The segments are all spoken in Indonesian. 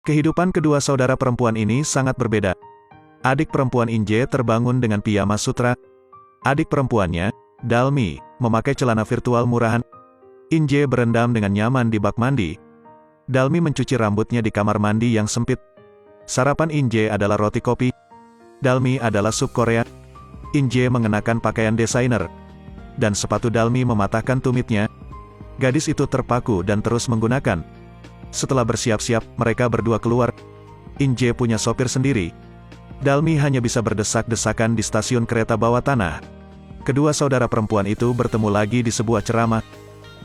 Kehidupan kedua saudara perempuan ini sangat berbeda. Adik perempuan Inje terbangun dengan piyama sutra. Adik perempuannya, Dalmi, memakai celana virtual murahan. Inje berendam dengan nyaman di bak mandi. Dalmi mencuci rambutnya di kamar mandi yang sempit. Sarapan Inje adalah roti kopi. Dalmi adalah sup Korea. Inje mengenakan pakaian desainer. Dan sepatu Dalmi mematahkan tumitnya. Gadis itu terpaku dan terus menggunakan. Setelah bersiap-siap, mereka berdua keluar. Inje punya sopir sendiri. Dalmi hanya bisa berdesak-desakan di stasiun kereta bawah tanah. Kedua saudara perempuan itu bertemu lagi di sebuah ceramah.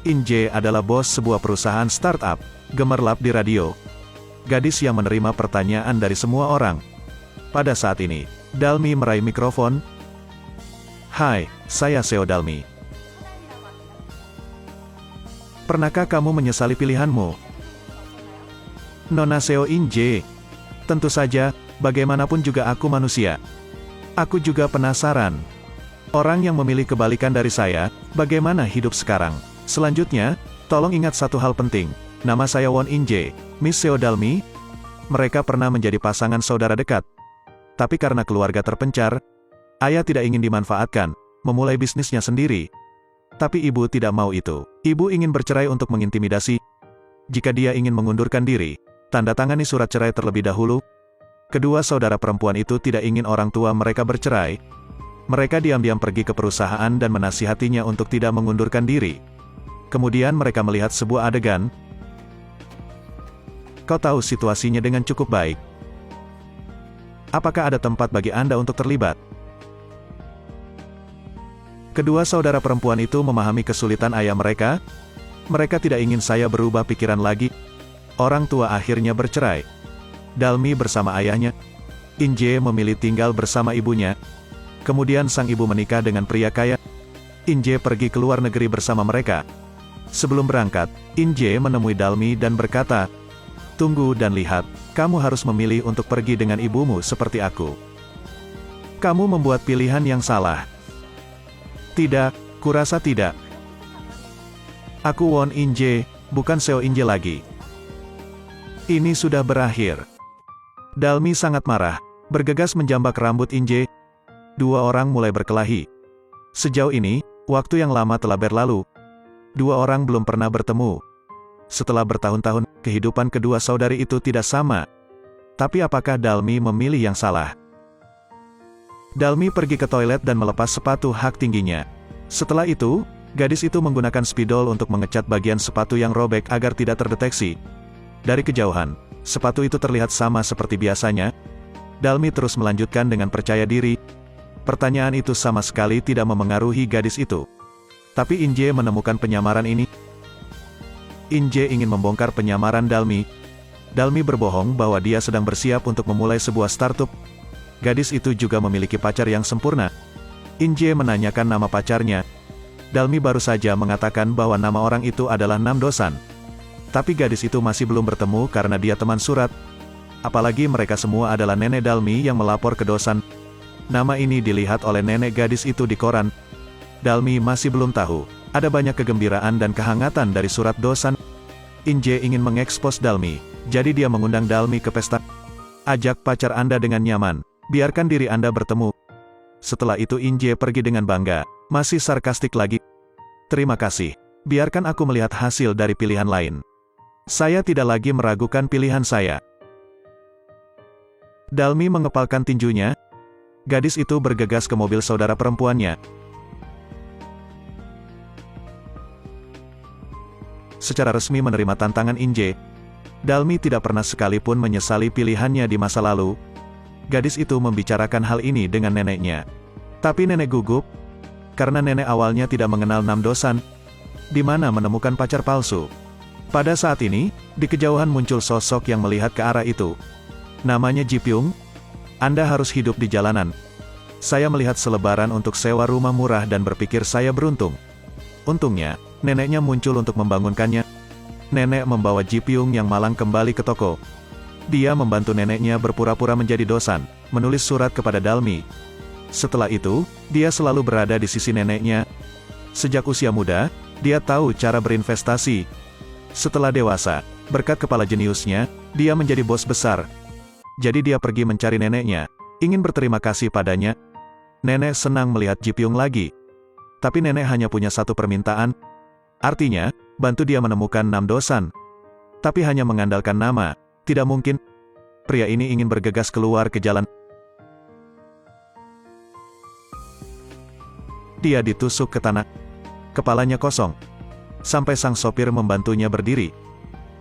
Inje adalah bos sebuah perusahaan startup, gemerlap di radio. Gadis yang menerima pertanyaan dari semua orang. Pada saat ini, Dalmi meraih mikrofon. Hai, saya Seo Dalmi. Pernahkah kamu menyesali pilihanmu? Nona Seo Inje. Tentu saja, bagaimanapun juga aku manusia. Aku juga penasaran. Orang yang memilih kebalikan dari saya, bagaimana hidup sekarang? Selanjutnya, tolong ingat satu hal penting. Nama saya Won Inje, Miss Seo Dalmi. Mereka pernah menjadi pasangan saudara dekat. Tapi karena keluarga terpencar, ayah tidak ingin dimanfaatkan, memulai bisnisnya sendiri. Tapi ibu tidak mau itu. Ibu ingin bercerai untuk mengintimidasi. Jika dia ingin mengundurkan diri, tanda tangani surat cerai terlebih dahulu. Kedua saudara perempuan itu tidak ingin orang tua mereka bercerai. Mereka diam-diam pergi ke perusahaan dan menasihatinya untuk tidak mengundurkan diri. Kemudian mereka melihat sebuah adegan. Kau tahu situasinya dengan cukup baik. Apakah ada tempat bagi Anda untuk terlibat? Kedua saudara perempuan itu memahami kesulitan ayah mereka. Mereka tidak ingin saya berubah pikiran lagi. Orang tua akhirnya bercerai. Dalmi bersama ayahnya. Inje memilih tinggal bersama ibunya. Kemudian sang ibu menikah dengan pria kaya. Inje pergi ke luar negeri bersama mereka. Sebelum berangkat, Inje menemui Dalmi dan berkata, "Tunggu dan lihat, kamu harus memilih untuk pergi dengan ibumu seperti aku. Kamu membuat pilihan yang salah." "Tidak, kurasa tidak. Aku Won Inje, bukan Seo Inje lagi. Ini sudah berakhir." Dalmi sangat marah, bergegas menjambak rambut Inje. Dua orang mulai berkelahi. Sejauh ini, waktu yang lama telah berlalu. Dua orang belum pernah bertemu. Setelah bertahun-tahun, kehidupan kedua saudari itu tidak sama. Tapi apakah Dalmi memilih yang salah? Dalmi pergi ke toilet dan melepas sepatu hak tingginya. Setelah itu, gadis itu menggunakan spidol untuk mengecat bagian sepatu yang robek agar tidak terdeteksi. Dari kejauhan, sepatu itu terlihat sama seperti biasanya. Dalmi terus melanjutkan dengan percaya diri. Pertanyaan itu sama sekali tidak memengaruhi gadis itu. Tapi Inje menemukan penyamaran ini. Inje ingin membongkar penyamaran Dalmi. Dalmi berbohong bahwa dia sedang bersiap untuk memulai sebuah startup. Gadis itu juga memiliki pacar yang sempurna. Inje menanyakan nama pacarnya. Dalmi baru saja mengatakan bahwa nama orang itu adalah Nam Dosan. Tapi gadis itu masih belum bertemu karena dia teman surat. Apalagi mereka semua adalah nenek Dalmi yang melapor ke Dosan. Nama ini dilihat oleh nenek gadis itu di koran. Dalmi masih belum tahu. Ada banyak kegembiraan dan kehangatan dari surat Dosan. Inje ingin mengekspos Dalmi, jadi dia mengundang Dalmi ke pesta. Ajak pacar Anda dengan nyaman, biarkan diri Anda bertemu. Setelah itu Inje pergi dengan bangga, masih sarkastik lagi. Terima kasih, biarkan aku melihat hasil dari pilihan lain. Saya tidak lagi meragukan pilihan saya. Dalmi mengepalkan tinjunya. Gadis itu bergegas ke mobil saudara perempuannya. Secara resmi menerima tantangan Inje. Dalmi tidak pernah sekalipun menyesali pilihannya di masa lalu. Gadis itu membicarakan hal ini dengan neneknya. Tapi nenek gugup, karena nenek awalnya tidak mengenal Nam Dosan. Di mana menemukan pacar palsu. Pada saat ini, di kejauhan muncul sosok yang melihat ke arah itu. Namanya Ji Pyung. Anda harus hidup di jalanan. Saya melihat selebaran untuk sewa rumah murah dan berpikir saya beruntung. Untungnya, neneknya muncul untuk membangunkannya. Nenek membawa Ji Pyung yang malang kembali ke toko. Dia membantu neneknya berpura-pura menjadi Dosan, menulis surat kepada Dalmi. Setelah itu, dia selalu berada di sisi neneknya. Sejak usia muda, dia tahu cara berinvestasi. Setelah dewasa, Berkat kepala jeniusnya, dia menjadi bos besar. Jadi dia pergi mencari neneknya, ingin berterima kasih padanya. Nenek senang melihat Ji Pyong lagi. Tapi nenek hanya punya satu permintaan. Artinya, bantu dia menemukan 6 dosan. Tapi hanya mengandalkan nama, tidak mungkin. Pria ini ingin bergegas keluar ke jalan. Dia ditusuk ke tanah. Kepalanya kosong. Sampai sang sopir membantunya berdiri.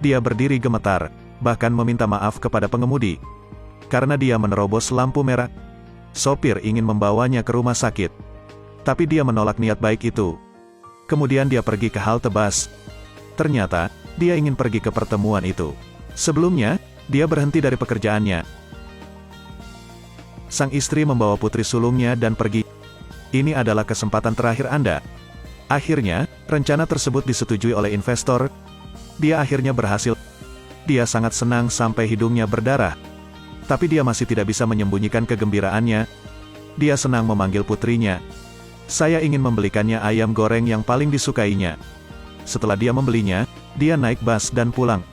Dia berdiri gemetar, bahkan meminta maaf kepada pengemudi. Karena dia menerobos lampu merah. Sopir ingin membawanya ke rumah sakit. Tapi dia menolak niat baik itu. Kemudian dia pergi ke halte bus. Ternyata, dia ingin pergi ke pertemuan itu. Sebelumnya, dia berhenti dari pekerjaannya. Sang istri membawa putri sulungnya dan pergi. Ini adalah kesempatan terakhir Anda. Akhirnya, rencana tersebut disetujui oleh investor. Dia akhirnya berhasil. Dia sangat senang sampai hidungnya berdarah. Tapi dia masih tidak bisa menyembunyikan kegembiraannya. Dia senang memanggil putrinya. Saya ingin membelikannya ayam goreng yang paling disukainya. Setelah dia membelinya, dia naik bus dan pulang.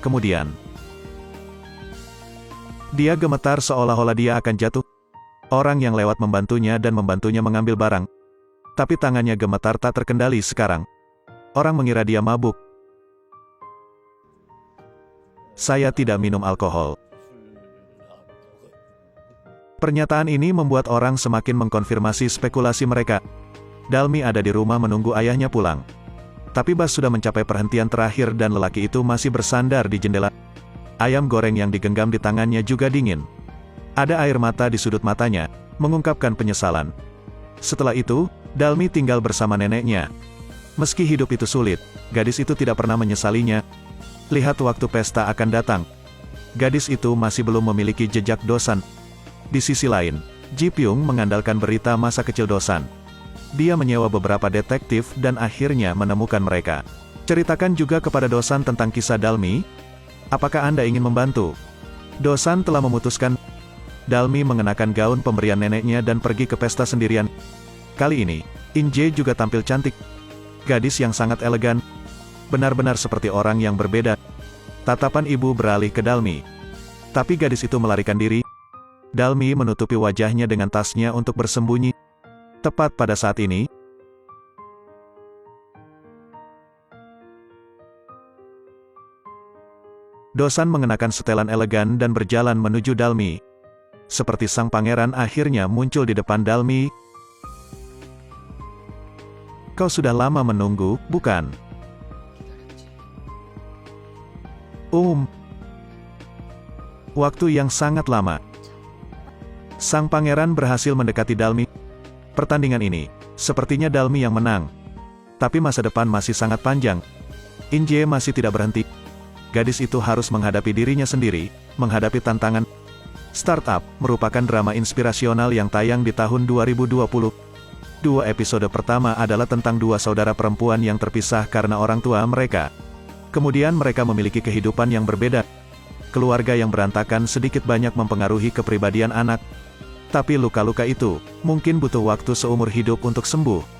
Kemudian, dia gemetar seolah-olah dia akan jatuh. Orang yang lewat membantunya dan membantunya mengambil barang. Tapi tangannya gemetar tak terkendali sekarang. Orang mengira dia mabuk. Saya tidak minum alkohol. Pernyataan ini membuat orang semakin mengkonfirmasi spekulasi mereka. Dalmi ada di rumah menunggu ayahnya pulang. Tapi bus sudah mencapai perhentian terakhir dan lelaki itu masih bersandar di jendela. Ayam goreng yang digenggam di tangannya juga dingin. Ada air mata di sudut matanya, mengungkapkan penyesalan. Setelah itu, Dalmi tinggal bersama neneknya. Meski hidup itu sulit, gadis itu tidak pernah menyesalinya. Lihat waktu pesta akan datang. Gadis itu masih belum memiliki jejak dosan. Di sisi lain, Ji Pyong mengandalkan berita masa kecil dosan. Dia menyewa beberapa detektif dan akhirnya menemukan mereka. Ceritakan juga kepada dosan tentang kisah Dalmi. Apakah Anda ingin membantu? Dosan telah memutuskan. Dalmi mengenakan gaun pemberian neneknya dan pergi ke pesta sendirian. Kali ini, In-jae juga tampil cantik. Gadis yang sangat elegan. Benar-benar seperti orang yang berbeda. Tatapan ibu beralih ke Dalmi. Tapi gadis itu melarikan diri. Dalmi menutupi wajahnya dengan tasnya untuk bersembunyi. Tepat pada saat ini, Dosan mengenakan setelan elegan dan berjalan menuju Dalmi. Seperti sang pangeran akhirnya muncul di depan Dalmi. Kau sudah lama menunggu, bukan? Waktu yang sangat lama. Sang pangeran berhasil mendekati Dalmi. Pertandingan ini, sepertinya Dalmi yang menang. Tapi masa depan masih sangat panjang. In-jae masih tidak berhenti. Gadis itu harus menghadapi dirinya sendiri, menghadapi tantangan. Startup merupakan drama inspirasional yang tayang di tahun 2020. Dua episode pertama adalah tentang dua saudara perempuan yang terpisah karena orang tua mereka. Kemudian mereka memiliki kehidupan yang berbeda. Keluarga yang berantakan sedikit banyak mempengaruhi kepribadian anak. Tapi luka-luka itu, mungkin butuh waktu seumur hidup untuk sembuh.